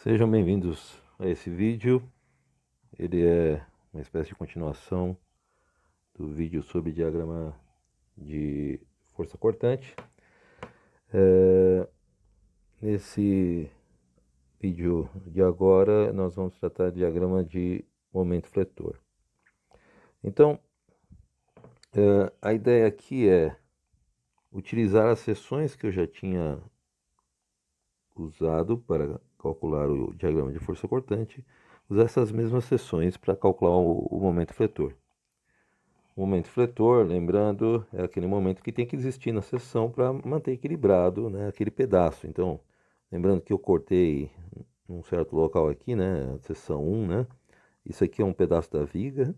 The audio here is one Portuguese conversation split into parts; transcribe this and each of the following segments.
Sejam bem-vindos a esse vídeo. Ele é uma espécie de continuação do vídeo sobre diagrama de força cortante. Nesse vídeo de agora, nós vamos tratar de diagrama de momento fletor. Então, a ideia aqui é utilizar as seções que eu já tinha usado para calcular o diagrama de força cortante, usar essas mesmas seções para calcular o momento fletor. O momento fletor, lembrando, é aquele momento que tem que existir na seção para manter equilibrado, né, aquele pedaço. Então, lembrando que eu cortei num certo local aqui, né, seção 1, né, isso aqui é um pedaço da viga,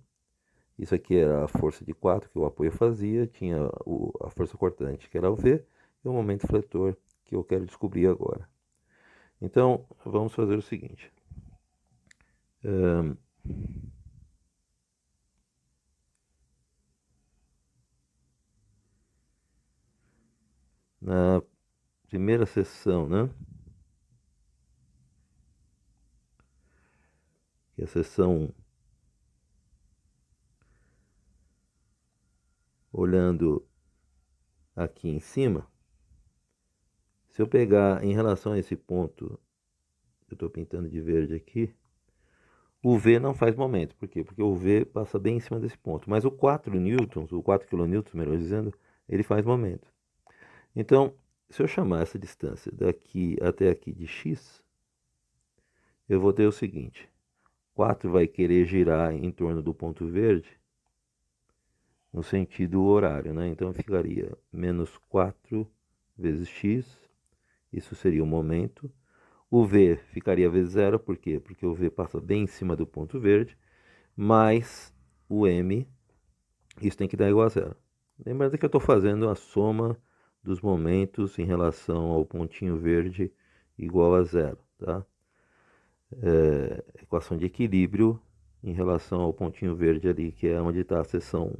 isso aqui era a força de 4 que o apoio fazia, tinha a força cortante que era o V, e o momento fletor que eu quero descobrir agora. Então, vamos fazer o seguinte. Na primeira seção, né, que é a seção 1, olhando aqui em cima, se eu pegar em relação a esse ponto, eu estou pintando de verde aqui, o V não faz momento. Por quê? Porque o V passa bem em cima desse ponto. Mas o 4 newtons, o 4 kilonewtons, melhor dizendo, ele faz momento. Então, se eu chamar essa distância daqui até aqui de x, eu vou ter o seguinte. 4 vai querer girar em torno do ponto verde no sentido horário, né? Então, ficaria menos 4 vezes x, isso seria o momento. O V ficaria vezes zero, por quê? Porque o V passa bem em cima do ponto verde, mais o M, isso tem que dar igual a zero. Lembrando que eu estou fazendo a soma dos momentos em relação ao pontinho verde igual a zero, tá? Equação de equilíbrio em relação ao pontinho verde ali, que é onde está a seção 1.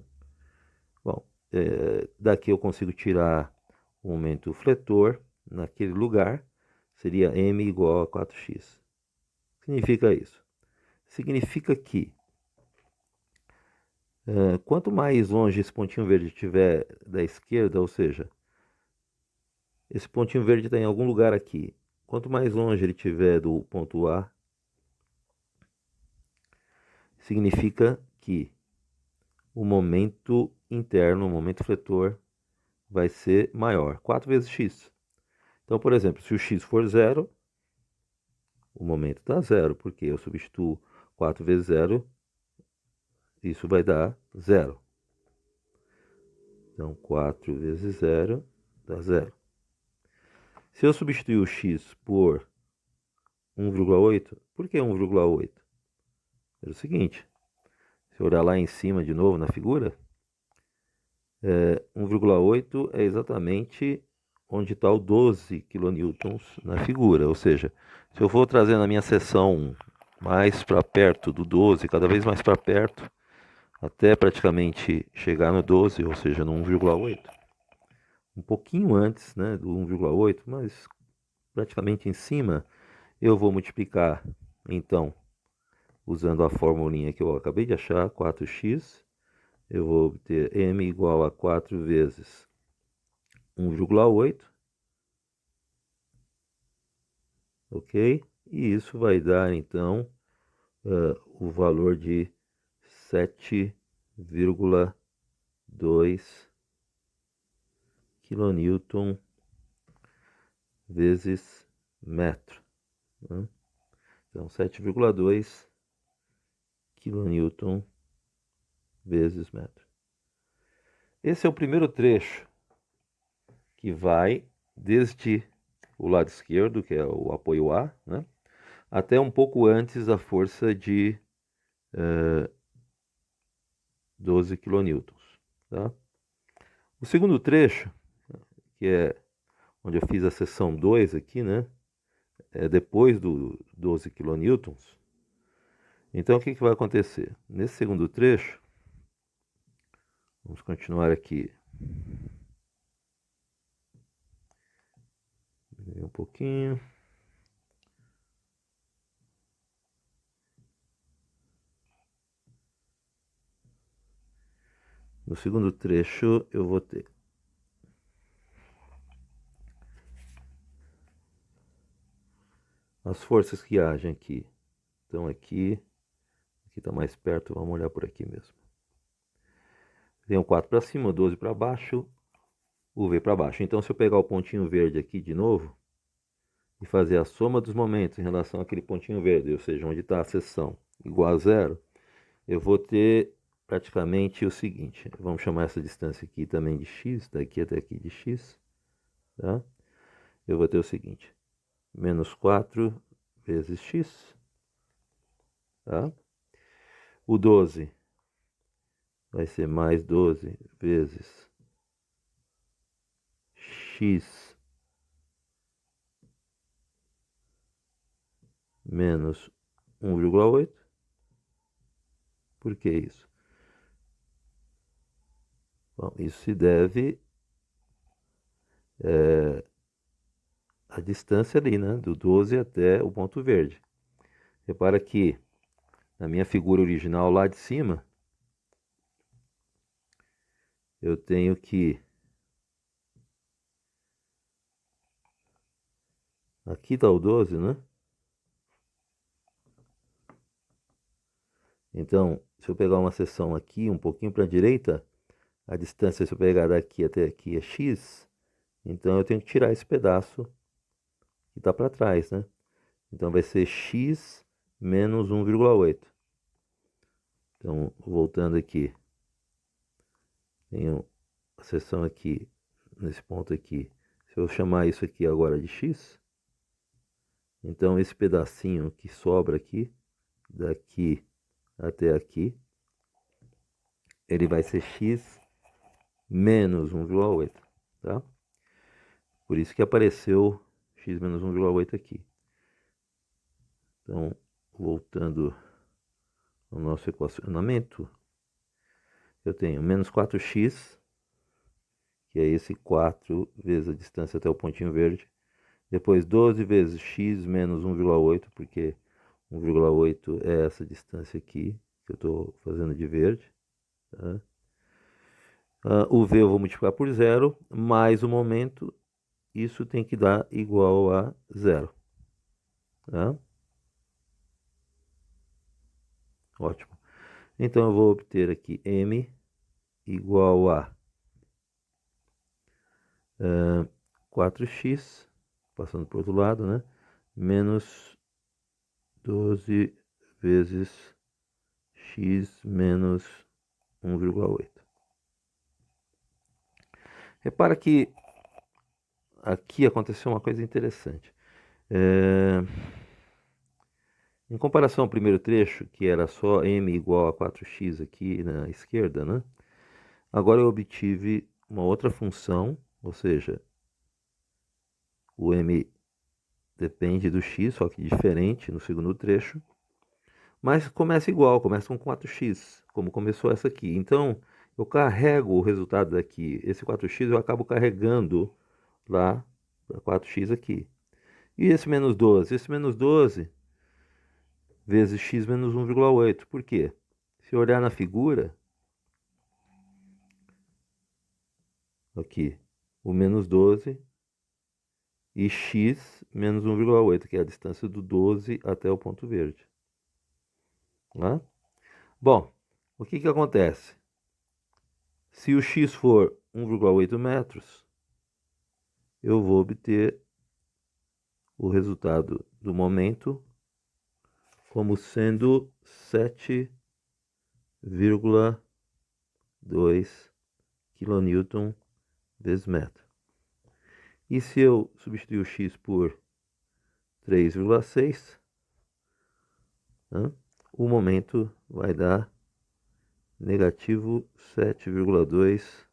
Bom, daqui eu consigo tirar o momento fletor naquele lugar, seria M igual a 4x. Significa isso? Significa que quanto mais longe esse pontinho verde estiver da esquerda, ou seja, esse pontinho verde está em algum lugar aqui, quanto mais longe ele estiver do ponto A, significa que o momento interno, o momento fletor, vai ser maior, 4 vezes x. Então, por exemplo, se o x for zero, o momento está zero, porque eu substituo 4 vezes zero, isso vai dar zero. Então, 4 vezes zero dá zero. Se eu substituir o x por 1,8, por que 1,8? É o seguinte, se eu olhar lá em cima de novo na figura, 1,8 é exatamente onde está o 12 kN na figura. Ou seja, se eu for trazer na minha seção mais para perto do 12, cada vez mais para perto, até praticamente chegar no 12, ou seja, no 1,8, um pouquinho antes, né, do 1,8, mas praticamente em cima, eu vou multiplicar, então, usando a formulinha que eu acabei de achar, 4x, eu vou obter m igual a 4 vezes 1,8, ok? E isso vai dar, então, o valor de 7,2 kN vezes metro, né? Então, 7,2 kN vezes metro. Esse é o primeiro trecho que vai desde o lado esquerdo, que é o apoio A, né, até um pouco antes a força de 12 kN. Tá? O segundo trecho, que é onde eu fiz a seção 2 aqui, né, é depois do 12 kN. Então, o que vai acontecer? Nesse segundo trecho, vamos continuar aqui um pouquinho. No segundo trecho eu vou ter as forças que agem aqui. Então aqui está mais perto, vamos olhar por aqui mesmo. Vem o 4 para cima, o 12 para baixo, o V para baixo. Então se eu pegar o pontinho verde aqui de novo e fazer a soma dos momentos em relação àquele pontinho verde, ou seja, onde está a seção, igual a zero, eu vou ter praticamente o seguinte. Vamos chamar essa distância aqui também de x, daqui até aqui de x. Tá? Eu vou ter o seguinte, menos 4 vezes x. Tá? O 12 vai ser mais 12 vezes x menos 1,8. Por que isso? Bom, isso se deve à distância ali, né? Do 12 até o ponto verde. Repara que na minha figura original lá de cima, eu tenho que... Aqui está o 12, né? Então, se eu pegar uma seção aqui, um pouquinho para a direita, a distância, se eu pegar daqui até aqui, é x. Então, eu tenho que tirar esse pedaço que está para trás, né? Então, vai ser x menos 1,8. Então, voltando aqui, tenho a seção aqui, nesse ponto aqui. Se eu chamar isso aqui agora de x, então esse pedacinho que sobra aqui, daqui até aqui, ele vai ser x menos 1,8, tá? Por isso que apareceu x menos 1,8 aqui. Então, voltando ao nosso equacionamento, eu tenho menos 4x, que é esse 4 vezes a distância até o pontinho verde. Depois 12 vezes x menos 1,8, porque 1,8 é essa distância aqui, que eu estou fazendo de verde. Tá? O v eu vou multiplicar por zero, mais o momento, isso tem que dar igual a zero. Tá? Ótimo. Então eu vou obter aqui m igual a 4x, passando para o outro lado, né? Menos 12 vezes x menos 1,8. Repara que aqui aconteceu uma coisa interessante. Em comparação ao primeiro trecho, que era só m igual a 4x aqui na esquerda, né? Agora eu obtive uma outra função, ou seja, o m depende do x, só que diferente no segundo trecho. Mas começa igual, começa com 4x, como começou essa aqui. Então, eu carrego o resultado daqui. Esse 4x eu acabo carregando lá para 4x aqui. E esse menos 12? Esse menos 12 vezes x menos 1,8. Por quê? Se eu olhar na figura, aqui, o menos 12 e x menos 1,8, que é a distância do 12 até o ponto verde. Tá? Bom, o que acontece? Se o x for 1,8 metros, eu vou obter o resultado do momento como sendo 7,2 kN vezes metro. E se eu substituir o x por 3,6, né, o momento vai dar negativo 7,2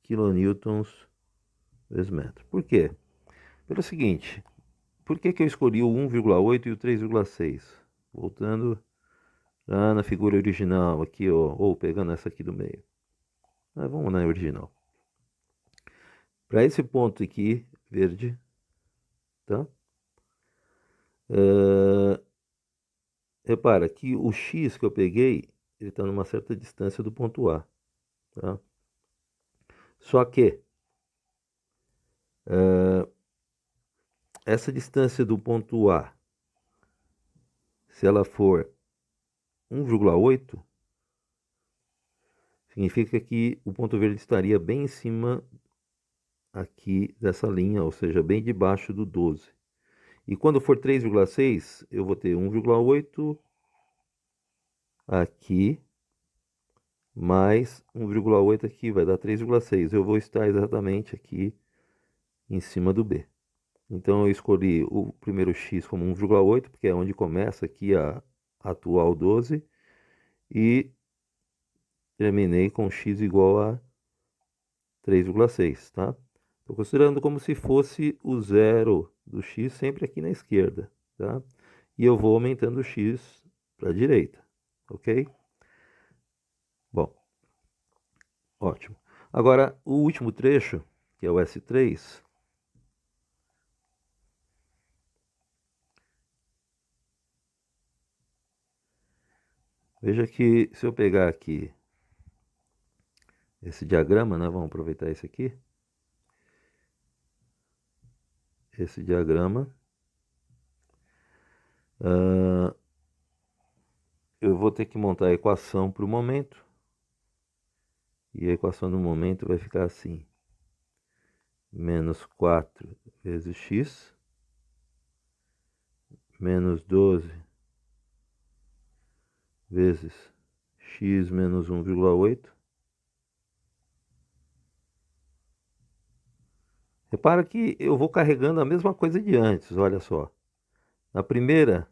kN vezes metro. Por quê? Pelo seguinte, por que eu escolhi o 1,8 e o 3,6? Voltando lá na figura original, aqui, ó, ou pegando essa aqui do meio. Mas vamos na original. Para esse ponto aqui, verde, tá? Repara que o x que eu peguei, ele está numa certa distância do ponto A. Tá? Só que essa distância do ponto A, se ela for 1,8, significa que o ponto verde estaria bem em cima aqui dessa linha, ou seja, bem debaixo do 12. E quando for 3,6, eu vou ter 1,8 aqui, mais 1,8 aqui, vai dar 3,6. Eu vou estar exatamente aqui em cima do B. Então eu escolhi o primeiro x como 1,8, porque é onde começa aqui a atual 12, e terminei com x igual a 3,6, tá? Estou considerando como se fosse o zero do x sempre aqui na esquerda, tá? E eu vou aumentando o x para a direita, ok? Bom, ótimo. Agora, o último trecho, que é o S3, veja que se eu pegar aqui esse diagrama, né? Vamos aproveitar esse aqui. Esse diagrama. Eu vou ter que montar a equação para o momento. E a equação do momento vai ficar assim. Menos 4 vezes x, menos 12 vezes x menos 1,8. Repara que eu vou carregando a mesma coisa de antes, olha só. Na primeira,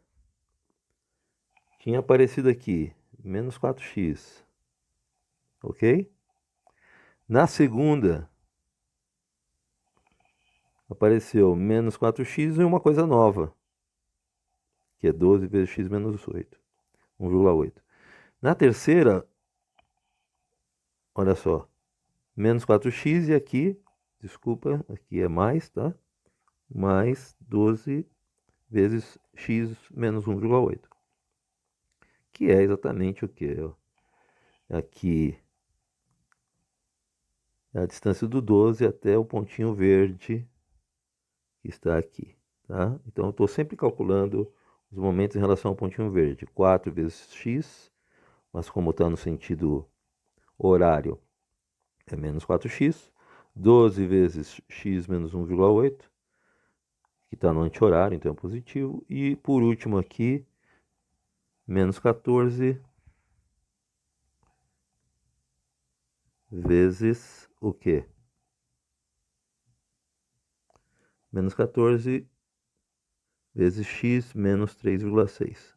tinha aparecido aqui, menos 4x, ok? Na segunda, apareceu menos 4x e uma coisa nova, que é 12 vezes x menos 8, 1,8. Na terceira, olha só, menos 4x e aqui, desculpa, aqui é mais, tá? Mais 12 vezes x menos 1,8. Que é exatamente o que? Aqui é a distância do 12 até o pontinho verde que está aqui, tá? Então eu estou sempre calculando os momentos em relação ao pontinho verde. 4 vezes x, mas como está no sentido horário, é menos 4x. 12 vezes x menos 1,8, que está no anti-horário, então é positivo. E por último aqui, menos 14 vezes o quê? Menos 14 vezes x menos 3,6.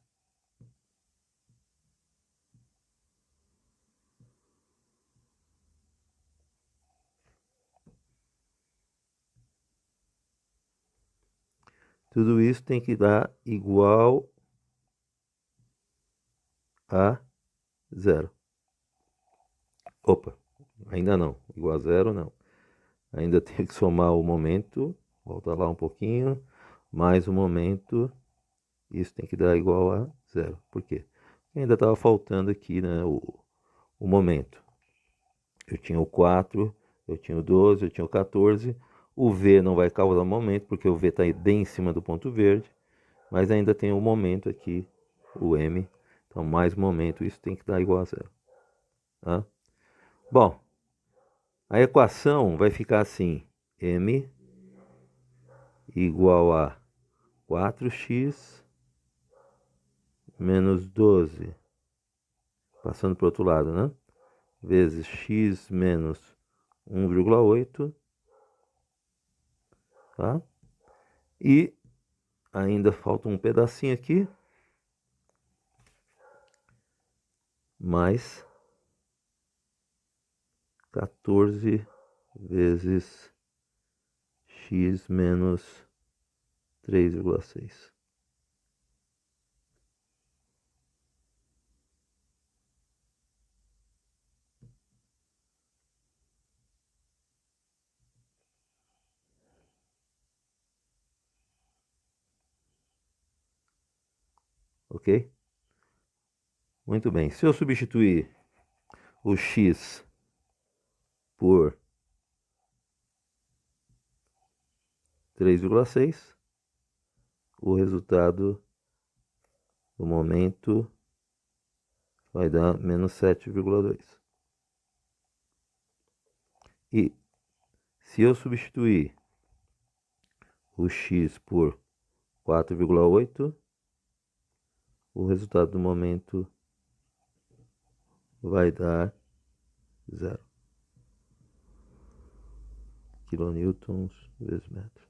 Tudo isso tem que dar igual a zero. Opa, ainda não. Igual a zero, não. Ainda tem que somar o momento, volta lá um pouquinho, mais o momento, isso tem que dar igual a zero. Por quê? Porque ainda estava faltando aqui, né, o momento. Eu tinha o 4, eu tinha o 12, eu tinha o 14. O V não vai causar momento, porque o V está bem em cima do ponto verde, mas ainda tem o momento aqui, o M. Então, mais momento, isso tem que dar igual a zero. Tá? Bom, a equação vai ficar assim: M igual a 4x menos 12, passando para o outro lado, né? Vezes x menos 1,8, tá? E ainda falta um pedacinho aqui, mais 14 vezes x menos 3,6. Ok? Muito bem. Se eu substituir o x por 3,6, o resultado do momento vai dar menos 7,2. E se eu substituir o x por 4,8, o resultado do momento vai dar 0 kilonewtons vezes metro.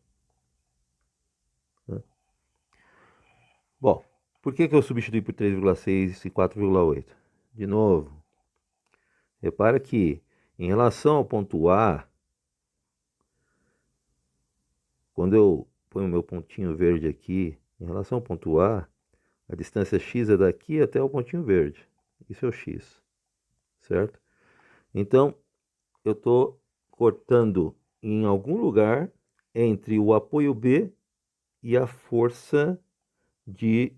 Bom, por que eu substituí por 3,6 e 4,8? De novo, repara que em relação ao ponto A, quando eu ponho o meu pontinho verde aqui, em relação ao ponto A distância x é daqui até o pontinho verde. Isso é o x, certo? Então, eu estou cortando em algum lugar entre o apoio B e a força de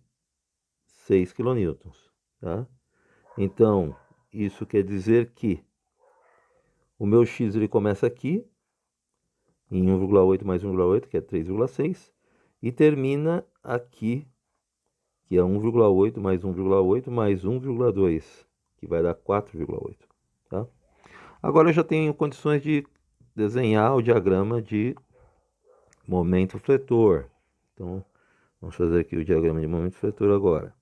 6 kN, tá? Então, isso quer dizer que o meu x ele começa aqui, em 1,8 mais 1,8, que é 3,6, e termina aqui, que é 1,8 mais 1,8 mais 1,2, que vai dar 4,8, tá? Agora eu já tenho condições de desenhar o diagrama de momento fletor. Então, vamos fazer aqui o diagrama de momento fletor agora.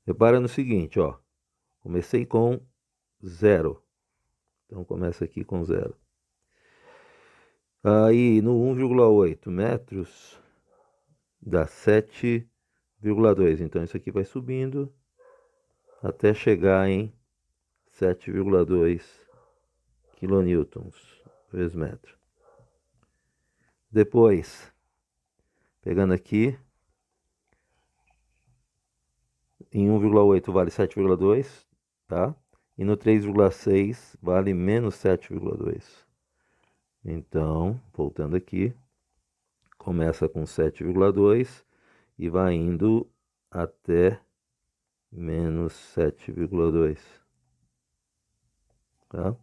Repara no seguinte, ó. Comecei com 0. Então, começa aqui com 0. Aí, no 1,8 metros, dá 7,2. Então, isso aqui vai subindo até chegar em 7,2 kilonewtons vezes metro. Depois, pegando aqui, em 1,8 vale 7,2, tá? E no 3,6 vale menos 7,2. Então, voltando aqui, começa com 7,2 e vai indo até menos 7,2, tá?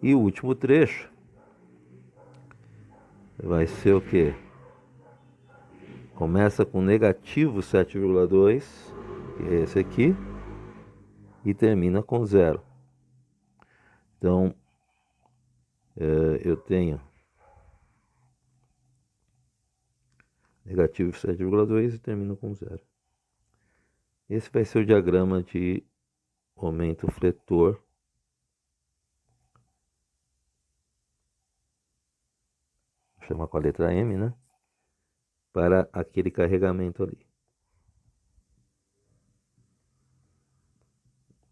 E o último trecho vai ser o quê? Começa com negativo 7,2, que é esse aqui, e termina com 0. Então, eu tenho negativo 7,2 e termino com 0. Esse vai ser o diagrama de momento fletor. Vou chamar com a letra M, né? Para aquele carregamento ali.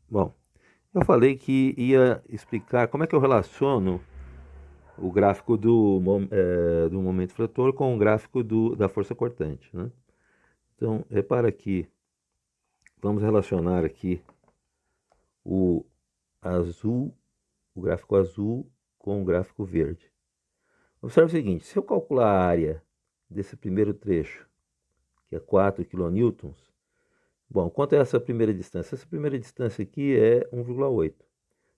Bom, eu falei que ia explicar como é que eu relaciono o gráfico do momento fletor com o gráfico da força cortante, né? Então, repara aqui, vamos relacionar aqui o azul, o gráfico azul com o gráfico verde. Observe o seguinte, se eu calcular a área desse primeiro trecho, que é 4 kN, bom, quanto é essa primeira distância? Essa primeira distância aqui é 1,8.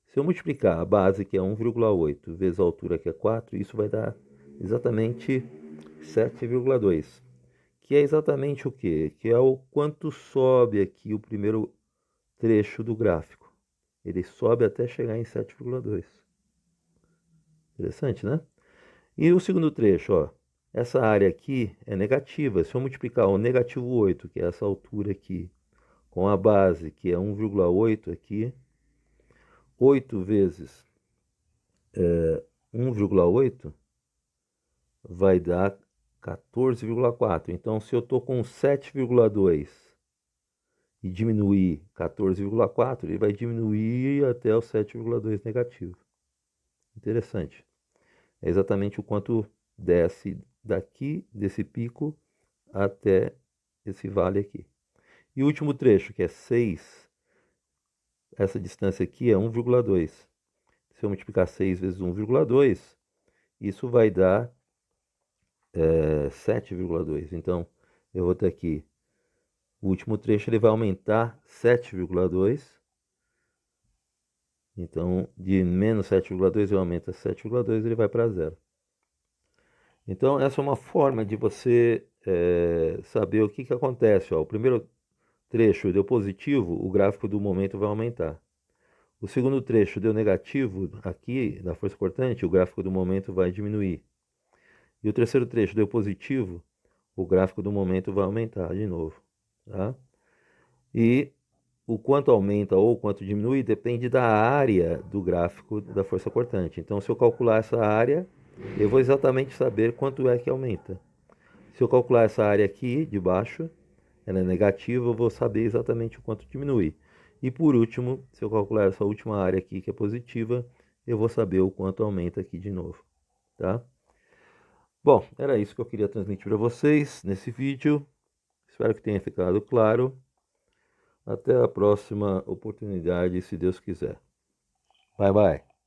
Se eu multiplicar a base, que é 1,8, vezes a altura, que é 4, isso vai dar exatamente 7,2. Que é exatamente o quê? Que é o quanto sobe aqui o primeiro trecho do gráfico. Ele sobe até chegar em 7,2. Interessante, né? E o segundo trecho, ó. Essa área aqui é negativa. Se eu multiplicar o negativo 8, que é essa altura aqui, com a base, que é 1,8 aqui, 8 vezes 1,8 vai dar 14,4. Então, se eu estou com 7,2 e diminuir 14,4, ele vai diminuir até o 7,2 negativo. Interessante. É exatamente o quanto desce daqui, desse pico, até esse vale aqui. E o último trecho, que é 6, essa distância aqui é 1,2. Se eu multiplicar 6 vezes 1,2, isso vai dar 7,2. Então, eu vou ter aqui, o último trecho ele vai aumentar 7,2 Então, de menos 7,2 eu aumento a 7,2, ele vai para zero. Então, essa é uma forma de você saber o que, que acontece. Ó. O primeiro trecho deu positivo, o gráfico do momento vai aumentar. O segundo trecho deu negativo, aqui, da força cortante, o gráfico do momento vai diminuir. E o terceiro trecho deu positivo, o gráfico do momento vai aumentar de novo. Tá? E o quanto aumenta ou quanto diminui depende da área do gráfico da força cortante. Então, se eu calcular essa área, eu vou exatamente saber quanto é que aumenta. Se eu calcular essa área aqui de baixo, ela é negativa, eu vou saber exatamente o quanto diminui. E por último, se eu calcular essa última área aqui que é positiva, eu vou saber o quanto aumenta aqui de novo, tá? Bom, era isso que eu queria transmitir para vocês nesse vídeo. Espero que tenha ficado claro. Até a próxima oportunidade, se Deus quiser. Bye, bye.